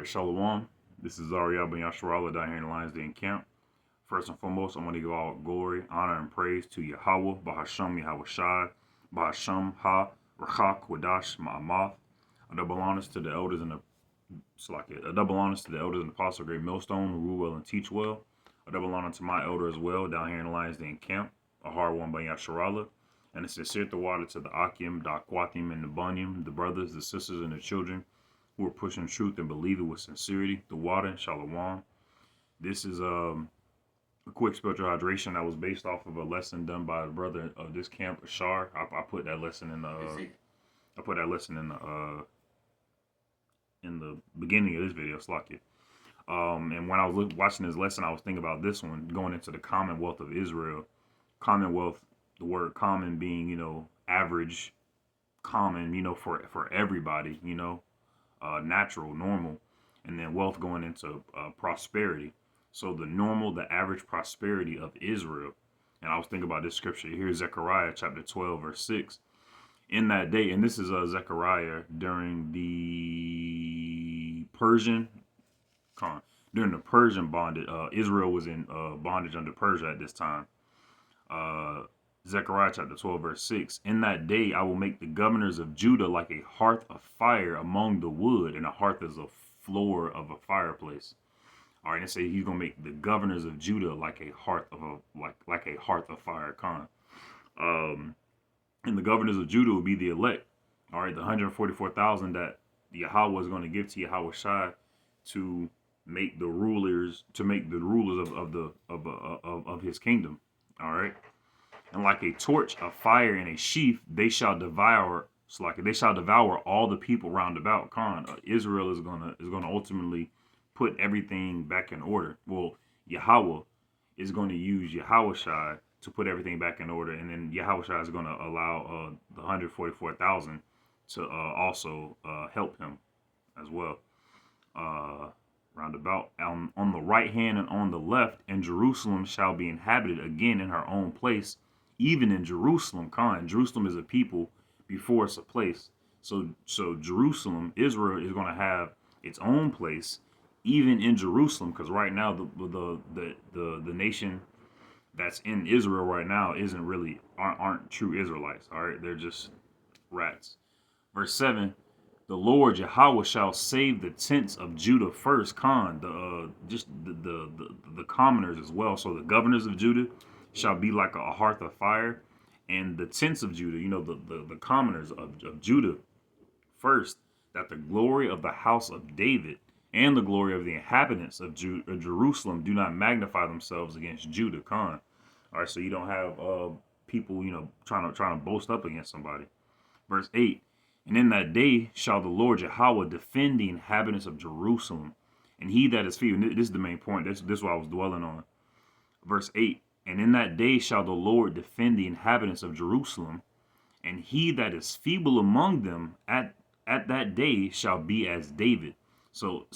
right, Shalom. This is Zariah Ben Yasharallah down here in the Lions Den camp. First and foremost, I want to give all glory, honor, and praise to Yahweh, Bahasham Yahweh Shai, Bahasham Ha, Rachak, Wadash, Ma'amath. A double honors to the elders and the a double honors to the elders and the apostle, great millstone, who rule well and teach well. A double honor to my elder as well, down here in the Lions Den camp, a hard one by Yasharallah. And a sincere water to the Akim, the Aquatim, and the Bunyim, the brothers, the sisters, and the children who are pushing truth and believe it with sincerity. The water, Shalom. This is a quick spiritual hydration that was based off of a lesson done by the brother of this camp, Ashar. I put that lesson in the in the beginning of this video, Slakia. And when I was watching this lesson, I was thinking about this one going into the Commonwealth of Israel. Commonwealth, the word common being, average, common, for everybody, natural, normal, and then wealth going into prosperity. So the normal, the average prosperity of Israel. And I was thinking about this scripture. Here's Zechariah chapter 12, verse 6. In that day, and this is Zechariah during the Persian bondage. Israel was in bondage under Persia at this time. Zechariah chapter 12, verse 6. In that day, I will make the governors of Judah like a hearth of fire among the wood, and a hearth is a floor of a fireplace. All right, and say he's gonna make the governors of Judah like a hearth of a hearth of fire. And the governors of Judah will be the elect. All right, the 144,000 that Yahweh is going to give to Yahweh Shai to make the rulers of his kingdom. All right. And like a torch of fire in a sheath, they shall devour. They shall devour all the people round about. Israel is gonna ultimately put everything back in order. Well, Yahweh is going to use Yahweh Shai to put everything back in order, and then Yahweh Shai is going to allow the 144,000 to also help him as well. Roundabout on the right hand and on the left, and Jerusalem shall be inhabited again in her own place. Even in Jerusalem, Jerusalem is a people before it's a place. So Jerusalem, Israel, is going to have its own place, even in Jerusalem, because right now the nation that's in Israel right now aren't true Israelites. All right, they're just rats. Verse 7. The Lord Yahweh shall save the tents of Judah first, the commoners as well. So the governors of Judah shall be like a hearth of fire, and the tents of Judah, the commoners of Judah first, that the glory of the house of David and the glory of the inhabitants of Jerusalem do not magnify themselves against Judah. All right, so you don't have people, trying to boast up against somebody. Verse 8. And in that day shall the Lord Yahweh defend the inhabitants of Jerusalem, and he that is feeble. This is the main point. This is what I was dwelling on. Verse 8. And in that day shall the Lord defend the inhabitants of Jerusalem, and he that is feeble among them at that day shall be as David. So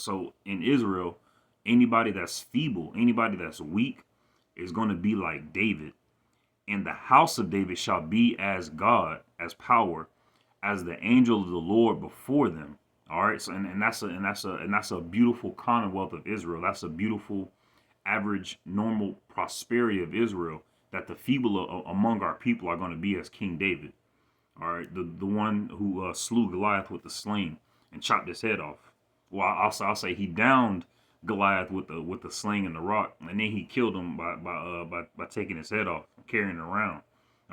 in Israel, anybody that's feeble, anybody that's weak, is going to be like David. And the house of David shall be as God, as power, as the angel of the Lord before them. All right, so and that's a beautiful commonwealth of Israel. That's a beautiful, average, normal prosperity of Israel, that the feeble among our people are going to be as King David. All right, the one who slew Goliath with the sling and chopped his head off. Well, I'll say he downed Goliath with the sling and the rock, and then he killed him by taking his head off, carrying it around.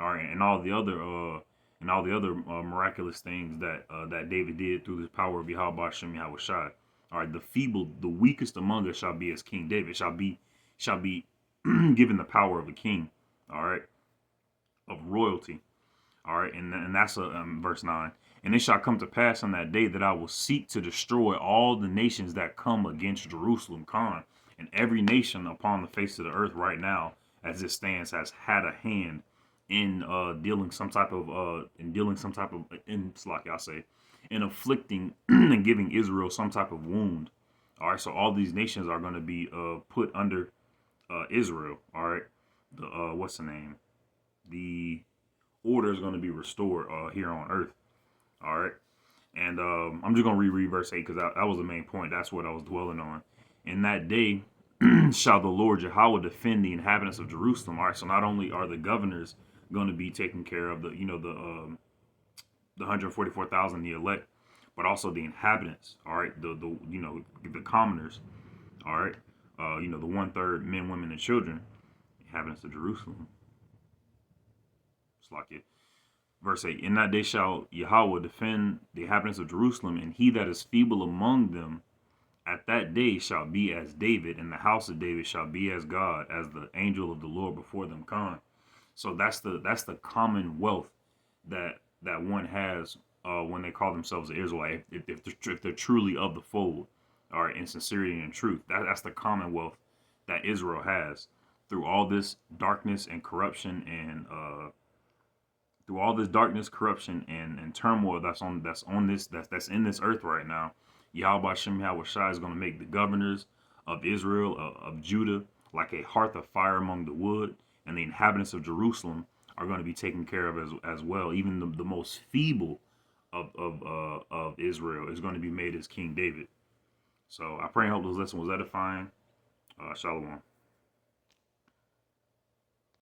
All right, and all the other miraculous things that David did through the power of Yahweh Shem Yahweh Shai. All right, the feeble, the weakest among us shall be as King David, shall be given the power of a king. All right, of royalty. All right, and that's verse 9. And it shall come to pass on that day that I will seek to destroy all the nations that come against Jerusalem. And every nation upon the face of the earth right now, as it stands, has had a hand in dealing some type of in afflicting and giving Israel some type of wound. All right, so all these nations are going to be put under Israel. All right, the what's the name? The order is going to be restored here on earth. All right, And I'm just gonna reread verse 8 because that was the main point. That's what I was dwelling on. In that day shall the Lord Yahweh defend the inhabitants of Jerusalem. All right, so not only are the governors going to be taken care of, the 144,000, the elect, but also the inhabitants. All right, the commoners. All right, the 1/3 men, women, and children, inhabitants of Jerusalem. It's like it. Verse 8, in that day shall Yahweh defend the inhabitants of Jerusalem, and he that is feeble among them at that day shall be as David, and the house of David shall be as God, as the angel of the Lord before them come. So that's the commonwealth that one has when they call themselves an Israelite, if they're truly of the fold, all right, in sincerity and truth. That's the commonwealth that Israel has through all this darkness and corruption and through all this darkness, corruption, and turmoil that's in this earth right now. Yahweh Shem Shai is going to make the governors of Israel, of Judah, like a hearth of fire among the wood, and the inhabitants of Jerusalem are going to be taken care of as well. Even the most feeble of Israel is going to be made as King David. So I pray and hope this lesson was edifying. Shalom.